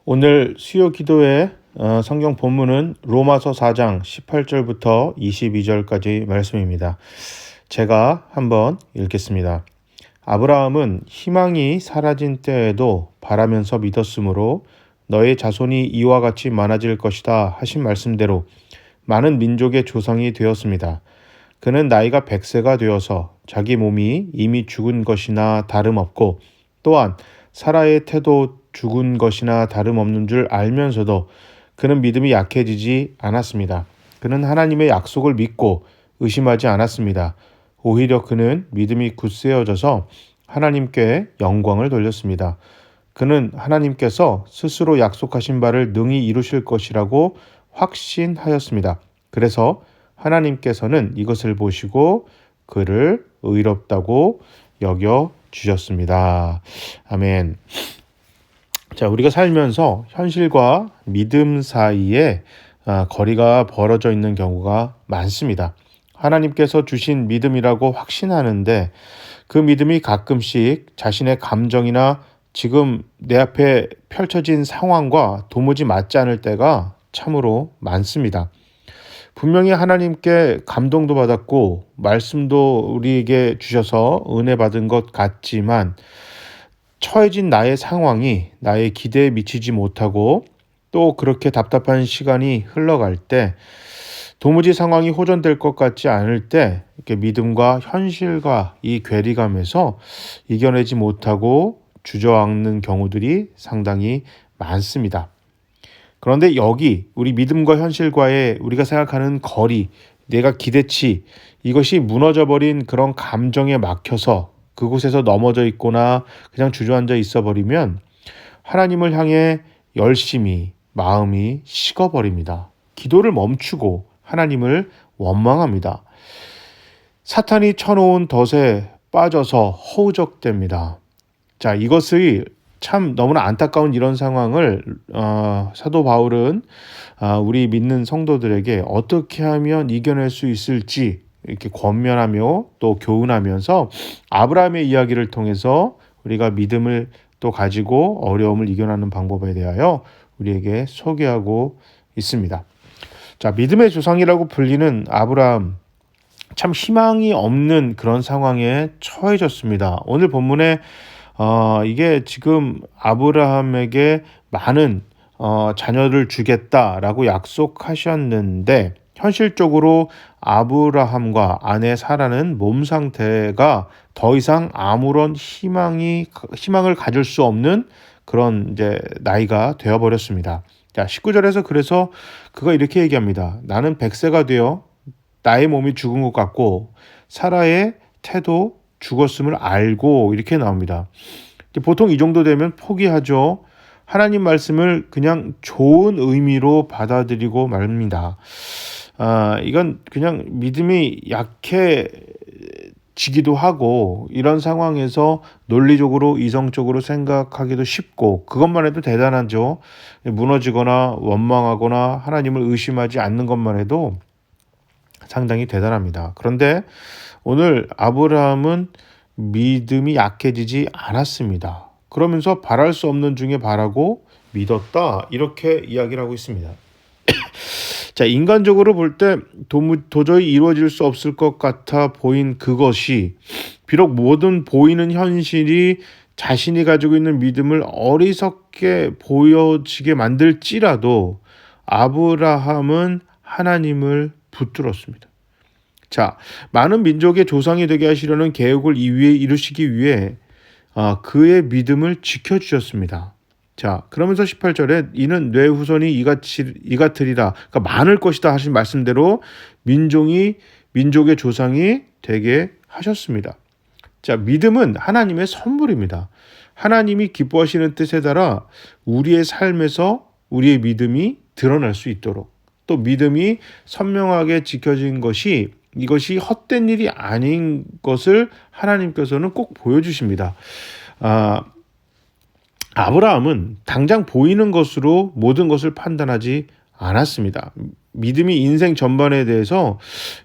오늘 수요 기도의 성경 본문은 로마서 4장 18절부터 22절까지 말씀입니다. 제가 한번 읽겠습니다. 아브라함은 희망이 사라진 때에도 바라면서 믿었으므로 너의 자손이 이와 같이 많아질 것이다 하신 말씀대로 많은 민족의 조상이 되었습니다. 그는 나이가 100세가 되어서 자기 몸이 이미 죽은 것이나 다름없고 또한 사라의 태도 죽은 것이나 다름없는 줄 알면서도 그는 믿음이 약해지지 않았습니다. 그는 하나님의 약속을 믿고 의심하지 않았습니다. 오히려 그는 믿음이 굳세어져서 하나님께 영광을 돌렸습니다. 그는 하나님께서 스스로 약속하신 바를 능히 이루실 것이라고 확신하였습니다. 그래서 하나님께서는 이것을 보시고 그를 의롭다고 여겨 주셨습니다. 아멘. 자, 우리가 살면서 현실과 믿음 사이에 거리가 벌어져 있는 경우가 많습니다. 하나님께서 주신 믿음이라고 확신하는데 그 믿음이 가끔씩 자신의 감정이나 지금 내 앞에 펼쳐진 상황과 도무지 맞지 않을 때가 참으로 많습니다. 분명히 하나님께 감동도 받았고 말씀도 우리에게 주셔서 은혜 받은 것 같지만 처해진 나의 상황이 나의 기대에 미치지 못하고 또 그렇게 답답한 시간이 흘러갈 때 도무지 상황이 호전될 것 같지 않을 때 이렇게 믿음과 현실과 이 괴리감에서 이겨내지 못하고 주저앉는 경우들이 상당히 많습니다. 그런데 여기 우리 믿음과 현실과의 우리가 생각하는 거리, 내가 기대치, 이것이 무너져버린 그런 감정에 막혀서 그곳에서 넘어져 있거나 그냥 주저앉아 있어 버리면 하나님을 향해 열심히 마음이 식어버립니다. 기도를 멈추고 하나님을 원망합니다. 사탄이 쳐놓은 덫에 빠져서 허우적됩니다. 자, 이것이 참 너무나 안타까운 이런 상황을 사도 바울은 우리 믿는 성도들에게 어떻게 하면 이겨낼 수 있을지 이렇게 권면하며 또 교훈하면서 아브라함의 이야기를 통해서 우리가 믿음을 또 가지고 어려움을 이겨내는 방법에 대하여 우리에게 소개하고 있습니다. 자, 믿음의 조상이라고 불리는 아브라함, 참 희망이 없는 그런 상황에 처해졌습니다. 오늘 본문에 이게 지금 아브라함에게 많은 자녀를 주겠다라고 약속하셨는데 현실적으로 아브라함과 아내 사라는 몸 상태가 더 이상 아무런 희망을 가질 수 없는 그런 이제 나이가 되어 버렸습니다. 자, 19절에서 그래서 그가 이렇게 얘기합니다. 나는 100세가 되어 나의 몸이 죽은 것 같고 사라의 태도 죽었음을 알고 이렇게 나옵니다. 보통 이 정도 되면 포기하죠. 하나님 말씀을 그냥 좋은 의미로 받아들이고 말입니다. 이건 그냥 믿음이 약해지기도 하고 이런 상황에서 논리적으로 이성적으로 생각하기도 쉽고 그것만 해도 대단하죠. 무너지거나 원망하거나 하나님을 의심하지 않는 것만 해도 상당히 대단합니다. 그런데 오늘 아브라함은 믿음이 약해지지 않았습니다. 그러면서 바랄 수 없는 중에 바라고 믿었다. 이렇게 이야기를 하고 있습니다. 자, 인간적으로 볼 때 도저히 이루어질 수 없을 것 같아 보인 그것이 비록 모든 보이는 현실이 자신이 가지고 있는 믿음을 어리석게 보여지게 만들지라도 아브라함은 하나님을 붙들었습니다. 자, 많은 민족의 조상이 되게 하시려는 계획을 이루시기 위해 그의 믿음을 지켜주셨습니다. 자, 그러면서 18절에 이는 내 후손이 이같으리라, 그러니까 많을 것이다 하신 말씀대로 민족의 조상이 되게 하셨습니다. 자, 믿음은 하나님의 선물입니다. 하나님이 기뻐하시는 뜻에 따라 우리의 삶에서 우리의 믿음이 드러날 수 있도록 또 믿음이 선명하게 지켜진 이것이 헛된 일이 아닌 것을 하나님께서는 꼭 보여주십니다. 아브라함은 당장 보이는 것으로 모든 것을 판단하지 않았습니다. 믿음이 인생 전반에 대해서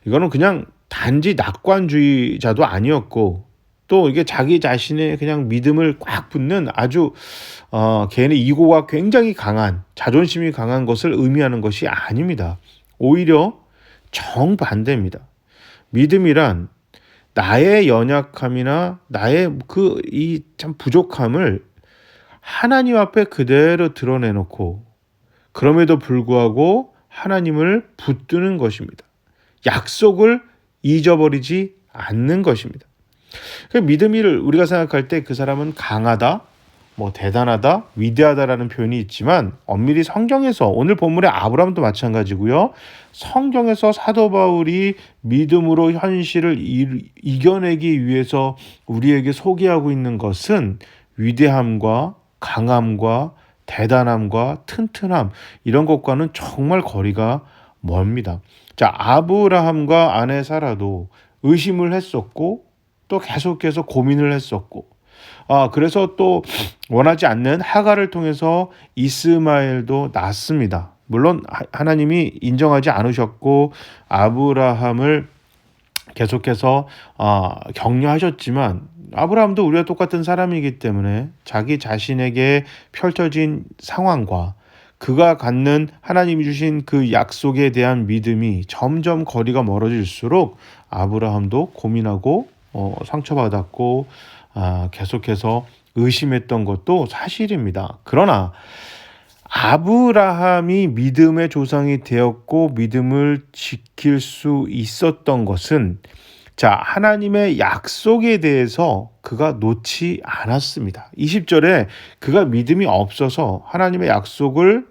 이거는 그냥 단지 낙관주의자도 아니었고 또 이게 자기 자신의 그냥 믿음을 꽉 붙는 아주 개인의 이고가 굉장히 강한, 자존심이 강한 것을 의미하는 것이 아닙니다. 오히려 정반대입니다. 믿음이란 나의 연약함이나 나의 그 이 참 부족함을 하나님 앞에 그대로 드러내놓고, 그럼에도 불구하고 하나님을 붙드는 것입니다. 약속을 잊어버리지 않는 것입니다. 그 믿음을 우리가 생각할 때 그 사람은 강하다, 대단하다, 위대하다라는 표현이 있지만, 엄밀히 성경에서, 오늘 본문의 아브라함도 마찬가지고요. 성경에서 사도 바울이 믿음으로 현실을 이겨내기 위해서 우리에게 소개하고 있는 것은 위대함과 강함과 대단함과 튼튼함, 이런 것과는 정말 거리가 멉니다. 자, 아브라함과 아내 사라도 의심을 했었고, 또 계속해서 고민을 했었고, 그래서 또 원하지 않는 하갈을 통해서 이스마엘도 낳습니다. 물론 하나님이 인정하지 않으셨고 아브라함을 계속해서 격려하셨지만, 아브라함도 우리와 똑같은 사람이기 때문에 자기 자신에게 펼쳐진 상황과 그가 갖는 하나님이 주신 그 약속에 대한 믿음이 점점 거리가 멀어질수록 아브라함도 고민하고 상처받았고 계속해서 의심했던 것도 사실입니다. 그러나 아브라함이 믿음의 조상이 되었고 믿음을 지킬 수 있었던 것은, 하나님의 약속에 대해서 그가 놓지 않았습니다. 20절에 그가 믿음이 없어서 하나님의 약속을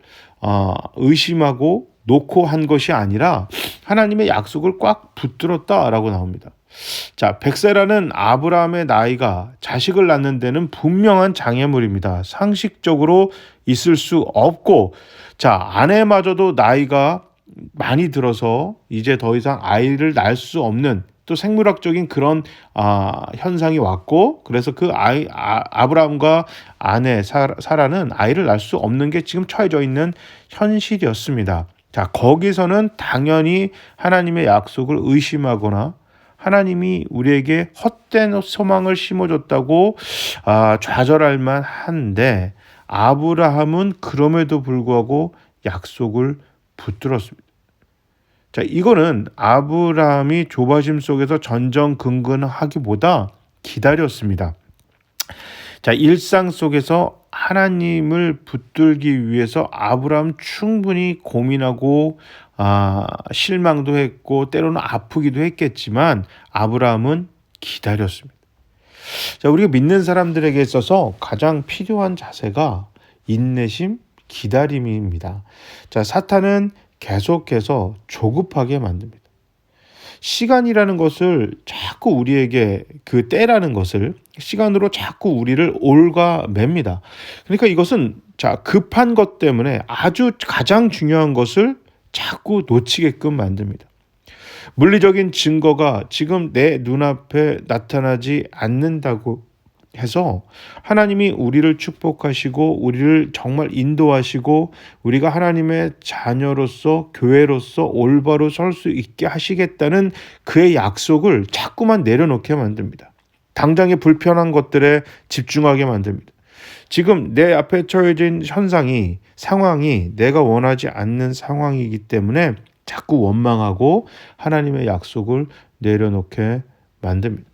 의심하고 놓고 한 것이 아니라 하나님의 약속을 꽉 붙들었다라고 나옵니다. 백세라는 아브라함의 나이가 자식을 낳는 데는 분명한 장애물입니다. 상식적으로 있을 수 없고, 아내마저도 나이가 많이 들어서 이제 더 이상 아이를 낳을 수 없는, 또 생물학적인 그런 현상이 왔고, 그래서 그 아브라함과 아내 사라는 아이를 낳을 수 없는 게 지금 처해져 있는 현실이었습니다. 거기서는 당연히 하나님의 약속을 의심하거나 하나님이 우리에게 헛된 소망을 심어줬다고 좌절할 만한데, 아브라함은 그럼에도 불구하고 약속을 붙들었습니다. 이거는 아브라함이 조바심 속에서 전전긍긍하기보다 기다렸습니다. 일상 속에서 하나님을 붙들기 위해서 아브라함 충분히 고민하고 실망도 했고 때로는 아프기도 했겠지만 아브라함은 기다렸습니다. 우리가 믿는 사람들에게 있어서 가장 필요한 자세가 인내심, 기다림입니다. 사탄은 계속해서 조급하게 만듭니다. 시간이라는 것을 자꾸 우리에게, 그 때라는 것을 시간으로 자꾸 우리를 옭아맵니다. 그러니까 이것은 급한 것 때문에 아주 가장 중요한 것을 자꾸 놓치게끔 만듭니다. 물리적인 증거가 지금 내 눈앞에 나타나지 않는다고 해서 하나님이 우리를 축복하시고 우리를 정말 인도하시고 우리가 하나님의 자녀로서, 교회로서 올바로 설 수 있게 하시겠다는 그의 약속을 자꾸만 내려놓게 만듭니다. 당장의 불편한 것들에 집중하게 만듭니다. 지금 내 앞에 처해진 상황이 내가 원하지 않는 상황이기 때문에 자꾸 원망하고 하나님의 약속을 내려놓게 만듭니다.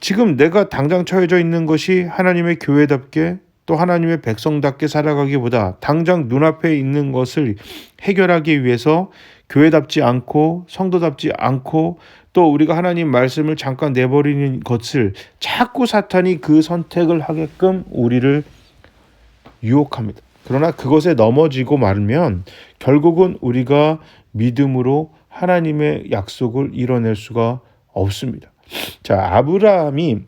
지금 내가 당장 처해져 있는 것이 하나님의 교회답게, 또 하나님의 백성답게 살아가기보다 당장 눈앞에 있는 것을 해결하기 위해서 교회답지 않고 성도답지 않고 또 우리가 하나님 말씀을 잠깐 내버리는 것을 자꾸 사탄이 그 선택을 하게끔 우리를 유혹합니다. 그러나 그것에 넘어지고 말면 결국은 우리가 믿음으로 하나님의 약속을 이뤄낼 수가 없습니다. 아브라함이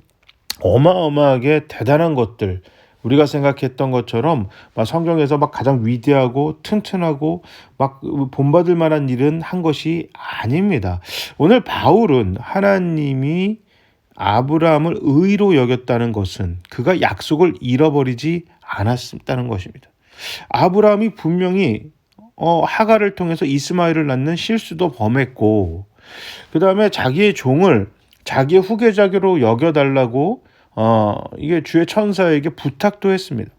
어마어마하게 대단한 것들, 우리가 생각했던 것처럼 성경에서 가장 위대하고 튼튼하고 본받을 만한 일은 한 것이 아닙니다. 오늘 바울은 하나님이 아브라함을 의로 여겼다는 것은 그가 약속을 잃어버리지 않았다는 것입니다. 아브라함이 분명히 하갈을 통해서 이스마엘을 낳는 실수도 범했고, 그 다음에 자기의 종을 자기의 후계자로 여겨달라고 이게 주의 천사에게 부탁도 했습니다.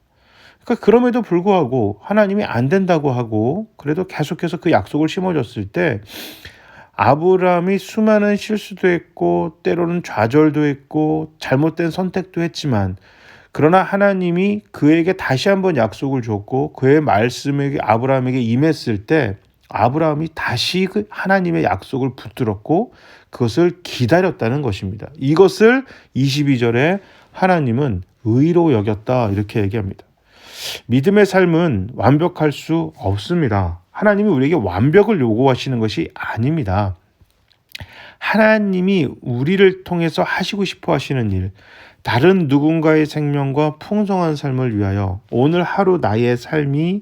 그러니까 그럼에도 불구하고 하나님이 안 된다고 하고 그래도 계속해서 그 약속을 심어줬을 때 아브라함이 수많은 실수도 했고 때로는 좌절도 했고 잘못된 선택도 했지만 그러나 하나님이 그에게 다시 한번 약속을 줬고 그의 말씀이 아브라함에게 임했을 때 아브라함이 다시 그 하나님의 약속을 붙들었고 그것을 기다렸다는 것입니다. 이것을 22절에 하나님은 의로 여겼다 이렇게 얘기합니다. 믿음의 삶은 완벽할 수 없습니다. 하나님이 우리에게 완벽을 요구하시는 것이 아닙니다. 하나님이 우리를 통해서 하시고 싶어 하시는 일, 다른 누군가의 생명과 풍성한 삶을 위하여 오늘 하루 나의 삶이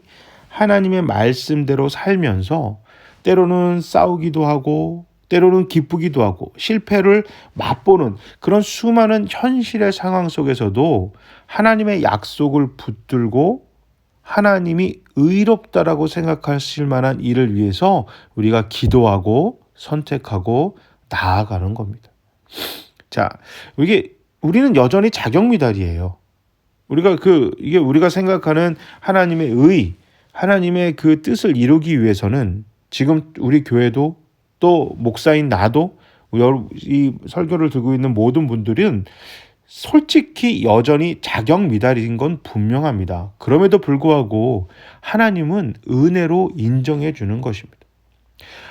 하나님의 말씀대로 살면서 때로는 싸우기도 하고 때로는 기쁘기도 하고 실패를 맛보는 그런 수많은 현실의 상황 속에서도 하나님의 약속을 붙들고 하나님이 의롭다라고 생각하실 만한 일을 위해서 우리가 기도하고 선택하고 나아가는 겁니다. 자, 우리는 여전히 자격미달이에요. 이게 우리가 생각하는 하나님의 의, 하나님의 그 뜻을 이루기 위해서는 지금 우리 교회도 또 목사인 나도 이 설교를 들고 있는 모든 분들은 솔직히 여전히 자격미달인 건 분명합니다. 그럼에도 불구하고 하나님은 은혜로 인정해 주는 것입니다.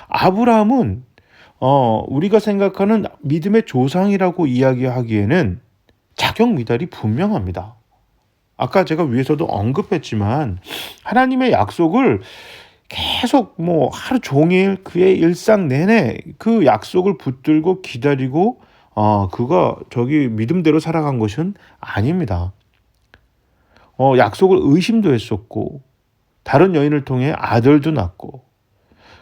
아브라함은 우리가 생각하는 믿음의 조상이라고 이야기하기에는 자격미달이 분명합니다. 아까 제가 위에서도 언급했지만 하나님의 약속을 계속 하루 종일 그의 일상 내내 그 약속을 붙들고 기다리고 그가 믿음대로 살아간 것은 아닙니다. 약속을 의심도 했었고 다른 여인을 통해 아들도 낳고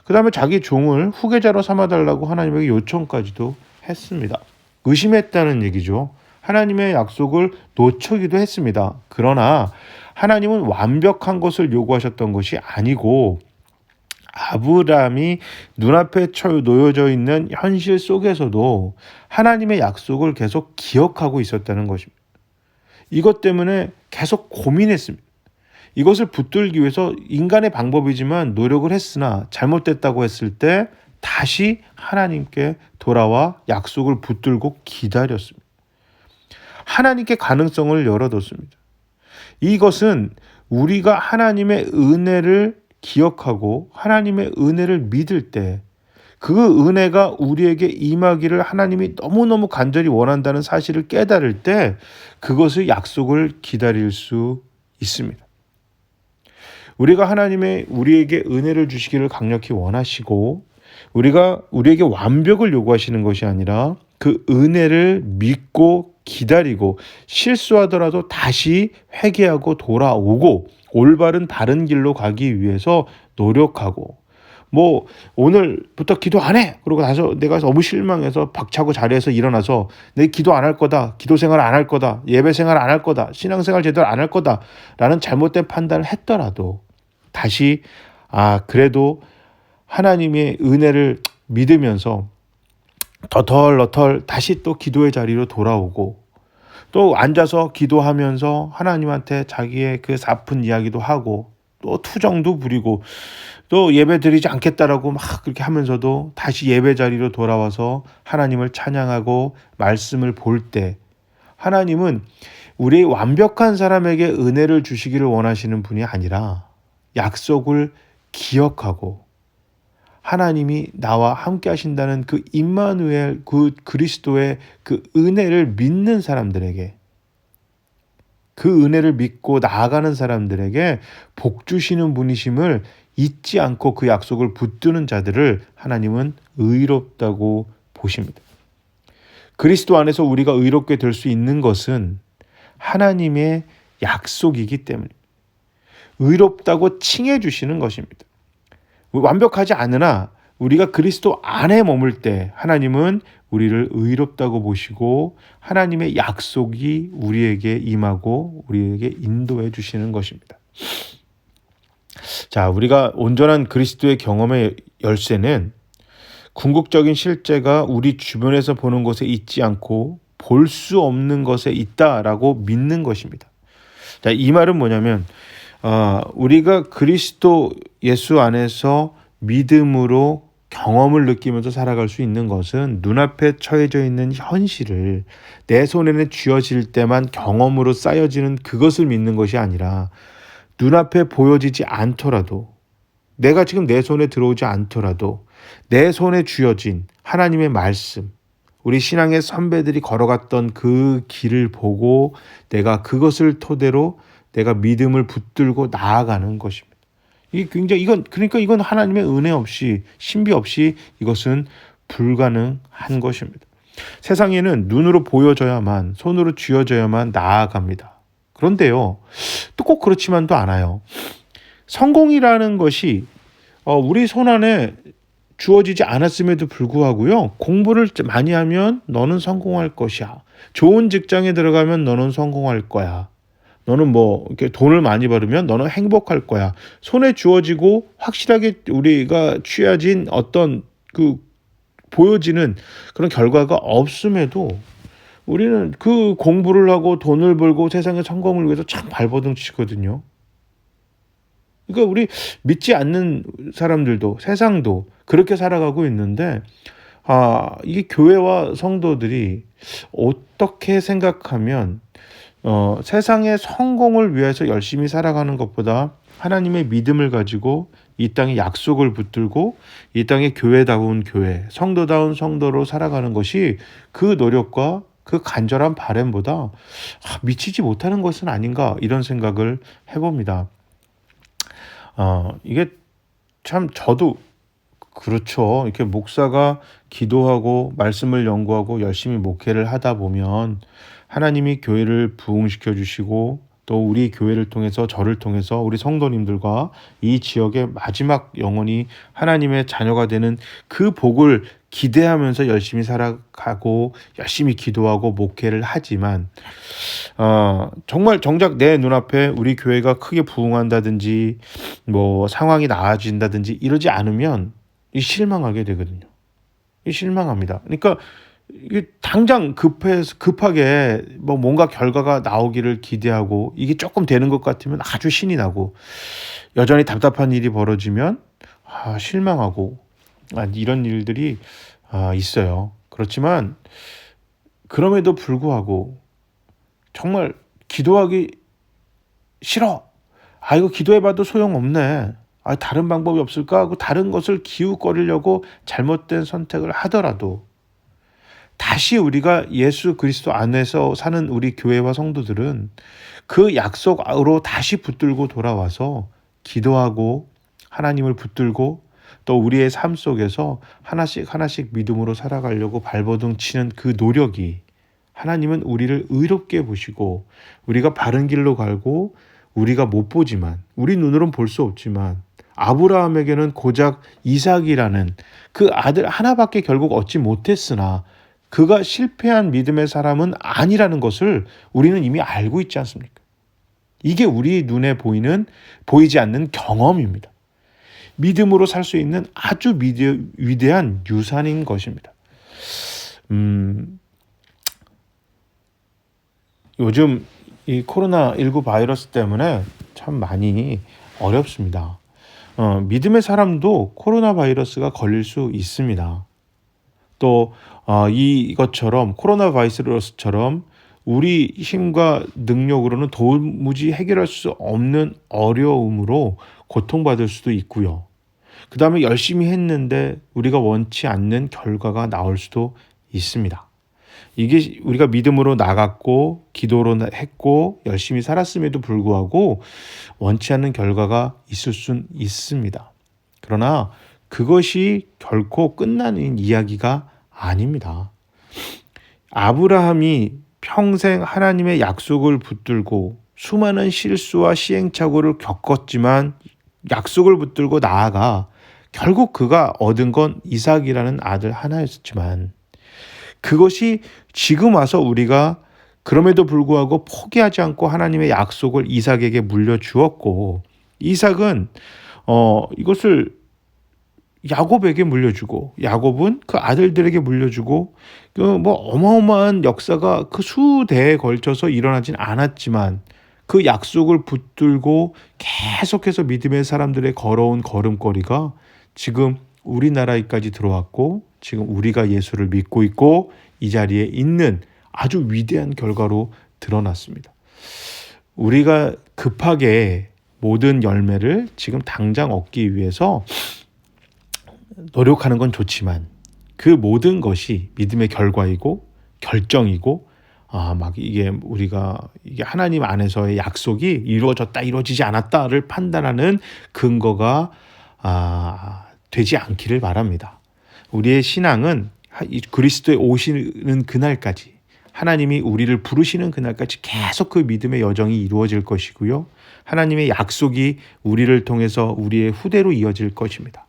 그 다음에 자기 종을 후계자로 삼아달라고 하나님에게 요청까지도 했습니다. 의심했다는 얘기죠. 하나님의 약속을 놓치기도 했습니다. 그러나 하나님은 완벽한 것을 요구하셨던 것이 아니고 아브라함이 눈앞에 놓여져 있는 현실 속에서도 하나님의 약속을 계속 기억하고 있었다는 것입니다. 이것 때문에 계속 고민했습니다. 이것을 붙들기 위해서 인간의 방법이지만 노력을 했으나 잘못됐다고 했을 때 다시 하나님께 돌아와 약속을 붙들고 기다렸습니다. 하나님께 가능성을 열어뒀습니다. 이것은 우리가 하나님의 은혜를 기억하고 하나님의 은혜를 믿을 때 그 은혜가 우리에게 임하기를 하나님이 너무너무 간절히 원한다는 사실을 깨달을 때 그것의 약속을 기다릴 수 있습니다. 우리가 하나님의 우리에게 은혜를 주시기를 강력히 원하시고 우리에게 완벽을 요구하시는 것이 아니라 그 은혜를 믿고 기다리고 실수하더라도 다시 회개하고 돌아오고 올바른 바른 길로 가기 위해서 노력하고 오늘부터 기도 안 해. 그러고 나서 내가 너무 실망해서 박차고 자리에서 일어나서 내 기도 안 할 거다. 기도 생활 안 할 거다. 예배 생활 안 할 거다. 신앙생활 제대로 안 할 거다. 라는 잘못된 판단을 했더라도 다시 그래도 하나님의 은혜를 믿으면서 더털 다시 또 기도의 자리로 돌아오고 또 앉아서 기도하면서 하나님한테 자기의 그 사픈 이야기도 하고 또 투정도 부리고 또 예배 드리지 않겠다라고 막 그렇게 하면서도 다시 예배 자리로 돌아와서 하나님을 찬양하고 말씀을 볼 때 하나님은 우리 완벽한 사람에게 은혜를 주시기를 원하시는 분이 아니라 약속을 기억하고 하나님이 나와 함께 하신다는 그 임마누엘 그 그리스도의 그 은혜를 믿는 사람들에게 그 은혜를 믿고 나아가는 사람들에게 복 주시는 분이심을 잊지 않고 그 약속을 붙드는 자들을 하나님은 의롭다고 보십니다. 그리스도 안에서 우리가 의롭게 될 수 있는 것은 하나님의 약속이기 때문입니다. 의롭다고 칭해 주시는 것입니다. 완벽하지 않으나 우리가 그리스도 안에 머물 때 하나님은 우리를 의롭다고 보시고 하나님의 약속이 우리에게 임하고 우리에게 인도해 주시는 것입니다. 자, 우리가 온전한 그리스도의 경험의 열쇠는 궁극적인 실제가 우리 주변에서 보는 곳에 있지 않고 볼 수 없는 것에 있다라고 믿는 것입니다. 자, 이 말은 뭐냐면 우리가 그리스도 예수 안에서 믿음으로 경험을 느끼면서 살아갈 수 있는 것은 눈앞에 처해져 있는 현실을 내 손에는 쥐어질 때만 경험으로 쌓여지는 그것을 믿는 것이 아니라 눈앞에 보여지지 않더라도 내가 지금 내 손에 들어오지 않더라도 내 손에 쥐어진 하나님의 말씀, 우리 신앙의 선배들이 걸어갔던 그 길을 보고 내가 그것을 토대로 내가 믿음을 붙들고 나아가는 것입니다. 이게 굉장히 이건 하나님의 은혜 없이 신비 없이 이것은 불가능한 것입니다. 세상에는 눈으로 보여져야만 손으로 쥐어져야만 나아갑니다. 그런데요, 또 꼭 그렇지만도 않아요. 성공이라는 것이 우리 손 안에 주어지지 않았음에도 불구하고요, 공부를 많이 하면 너는 성공할 것이야. 좋은 직장에 들어가면 너는 성공할 거야. 너는 이렇게 돈을 많이 벌으면 너는 행복할 거야. 손에 주어지고 확실하게 우리가 취해진 어떤 보여지는 그런 결과가 없음에도 우리는 그 공부를 하고 돈을 벌고 세상의 성공을 위해서 참 발버둥 치거든요. 그러니까 우리 믿지 않는 사람들도 세상도 그렇게 살아가고 있는데 이게 교회와 성도들이 어떻게 생각하면 세상의 성공을 위해서 열심히 살아가는 것보다 하나님의 믿음을 가지고 이 땅에 약속을 붙들고 이 땅에 교회다운 교회, 성도다운 성도로 살아가는 것이 그 노력과 그 간절한 바람보다 미치지 못하는 것은 아닌가 이런 생각을 해봅니다. 이게 참 저도 그렇죠. 이렇게 목사가 기도하고 말씀을 연구하고 열심히 목회를 하다 보면 하나님이 교회를 부흥시켜 주시고 또 우리 교회를 통해서 저를 통해서 우리 성도님들과 이 지역의 마지막 영혼이 하나님의 자녀가 되는 그 복을 기대하면서 열심히 살아가고 열심히 기도하고 목회를 하지만 정말 정작 내 눈앞에 우리 교회가 크게 부흥한다든지 상황이 나아진다든지 이러지 않으면 실망하게 되거든요. 실망합니다. 그러니까 이게 당장 급하게 뭔가 결과가 나오기를 기대하고 이게 조금 되는 것 같으면 아주 신이 나고 여전히 답답한 일이 벌어지면 실망하고 이런 일들이 있어요. 그렇지만 그럼에도 불구하고 정말 기도하기 싫어. 이거 기도해봐도 소용없네. 다른 방법이 없을까 하고 다른 것을 기웃거리려고 잘못된 선택을 하더라도 다시 우리가 예수 그리스도 안에서 사는 우리 교회와 성도들은 그 약속으로 다시 붙들고 돌아와서 기도하고 하나님을 붙들고 또 우리의 삶 속에서 하나씩 믿음으로 살아가려고 발버둥 치는 그 노력이 하나님은 우리를 의롭게 보시고 우리가 바른 길로 가고 우리가 못 보지만 우리 눈으로는 볼 수 없지만 아브라함에게는 고작 이삭이라는 그 아들 하나밖에 결국 얻지 못했으나 그가 실패한 믿음의 사람은 아니라는 것을 우리는 이미 알고 있지 않습니까? 이게 우리 눈에 보이지 않는 경험입니다. 믿음으로 살 수 있는 아주 위대한 유산인 것입니다. 요즘 이 코로나19 바이러스 때문에 참 많이 어렵습니다. 믿음의 사람도 코로나 바이러스가 걸릴 수 있습니다. 또 이것처럼 코로나 바이러스처럼 우리 힘과 능력으로는 도무지 해결할 수 없는 어려움으로 고통받을 수도 있고요. 그 다음에 열심히 했는데 우리가 원치 않는 결과가 나올 수도 있습니다. 이게 우리가 믿음으로 나갔고 기도로 했고 열심히 살았음에도 불구하고 원치 않는 결과가 있을 수는 있습니다. 그러나 그것이 결코 끝나는 이야기가 아닙니다. 아브라함이 평생 하나님의 약속을 붙들고 수많은 실수와 시행착오를 겪었지만 약속을 붙들고 나아가 결국 그가 얻은 건 이삭이라는 아들 하나였지만 그것이 지금 와서 우리가 그럼에도 불구하고 포기하지 않고 하나님의 약속을 이삭에게 물려주었고 이삭은 이것을 야곱에게 물려주고 야곱은 그 아들들에게 물려주고 그 뭐 어마어마한 역사가 그 수대에 걸쳐서 일어나진 않았지만 그 약속을 붙들고 계속해서 믿음의 사람들의 걸어온 걸음걸이가 지금 우리나라에까지 들어왔고 지금 우리가 예수를 믿고 있고 이 자리에 있는 아주 위대한 결과로 드러났습니다. 우리가 급하게 모든 열매를 지금 당장 얻기 위해서 노력하는 건 좋지만 그 모든 것이 믿음의 결과이고 결정이고 막 이게 우리가 이게 하나님 안에서의 약속이 이루어졌다 이루어지지 않았다를 판단하는 근거가 되지 않기를 바랍니다. 우리의 신앙은 그리스도에 오시는 그날까지 하나님이 우리를 부르시는 그날까지 계속 그 믿음의 여정이 이루어질 것이고요. 하나님의 약속이 우리를 통해서 우리의 후대로 이어질 것입니다.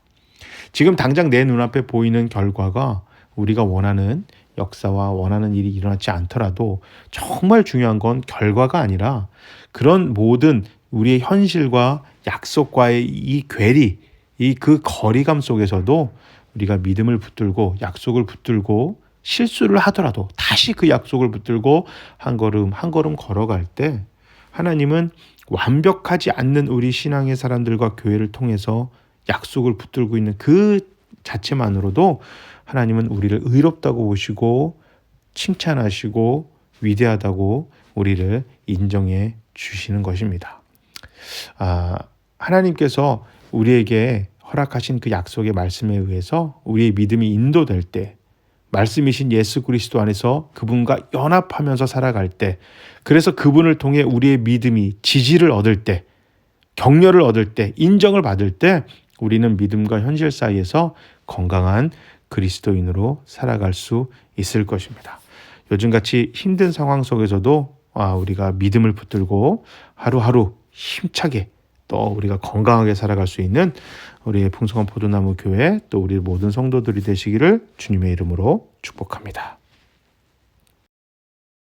지금 당장 내 눈앞에 보이는 결과가 우리가 원하는 역사와 원하는 일이 일어나지 않더라도 정말 중요한 건 결과가 아니라 그런 모든 우리의 현실과 약속과의 이 괴리, 이 그 거리감 속에서도 우리가 믿음을 붙들고 약속을 붙들고 실수를 하더라도 다시 그 약속을 붙들고 한 걸음 한 걸음 걸어갈 때 하나님은 완벽하지 않는 우리 신앙의 사람들과 교회를 통해서 약속을 붙들고 있는 그 자체만으로도 하나님은 우리를 의롭다고 보시고 칭찬하시고 위대하다고 우리를 인정해 주시는 것입니다. 하나님께서 우리에게 허락하신 그 약속의 말씀에 의해서 우리의 믿음이 인도될 때 말씀이신 예수 그리스도 안에서 그분과 연합하면서 살아갈 때 그래서 그분을 통해 우리의 믿음이 지지를 얻을 때 격려를 얻을 때 인정을 받을 때 우리는 믿음과 현실 사이에서 건강한 그리스도인으로 살아갈 수 있을 것입니다. 요즘같이 힘든 상황 속에서도 우리가 믿음을 붙들고 하루하루 힘차게 또 우리가 건강하게 살아갈 수 있는 우리의 풍성한 포도나무 교회 또 우리 모든 성도들이 되시기를 주님의 이름으로 축복합니다.